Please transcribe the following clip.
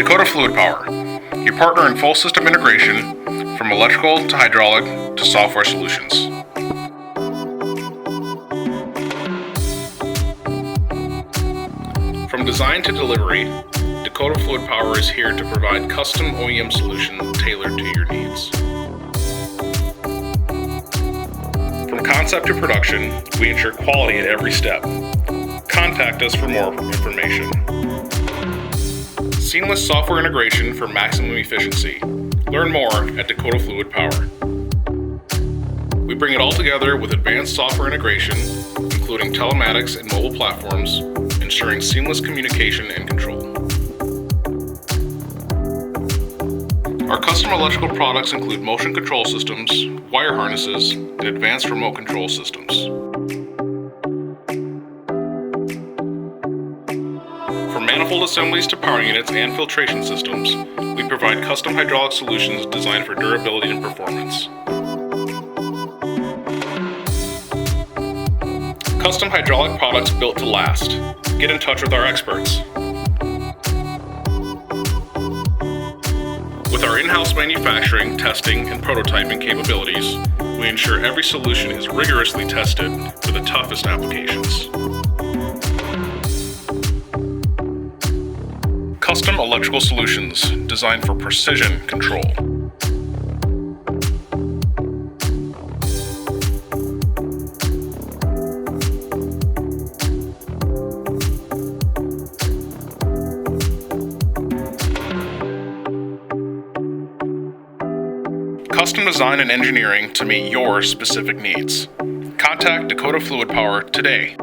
Dakota Fluid Power, your partner in full system integration from electrical to hydraulic to software solutions. From design to delivery, Dakota Fluid Power is here to provide custom OEM solutions tailored to your needs. From concept to production, we ensure quality at every step. Contact us for more information. Seamless software integration for maximum efficiency. Learn more at Dakota Fluid Power. We bring it all together with advanced software integration, including telematics and mobile platforms, ensuring seamless communication and control. Our custom electrical products include motion control systems, wire harnesses, and advanced remote control systems. From manifold assemblies to power units and filtration systems, we provide custom hydraulic solutions designed for durability and performance. Custom hydraulic products built to last. Get in touch with our experts. With our in-house manufacturing, testing, and prototyping capabilities, we ensure every solution is rigorously tested for the toughest applications. Custom electrical solutions designed for precision control. Custom design and engineering to meet your specific needs. Contact Dakota Fluid Power today.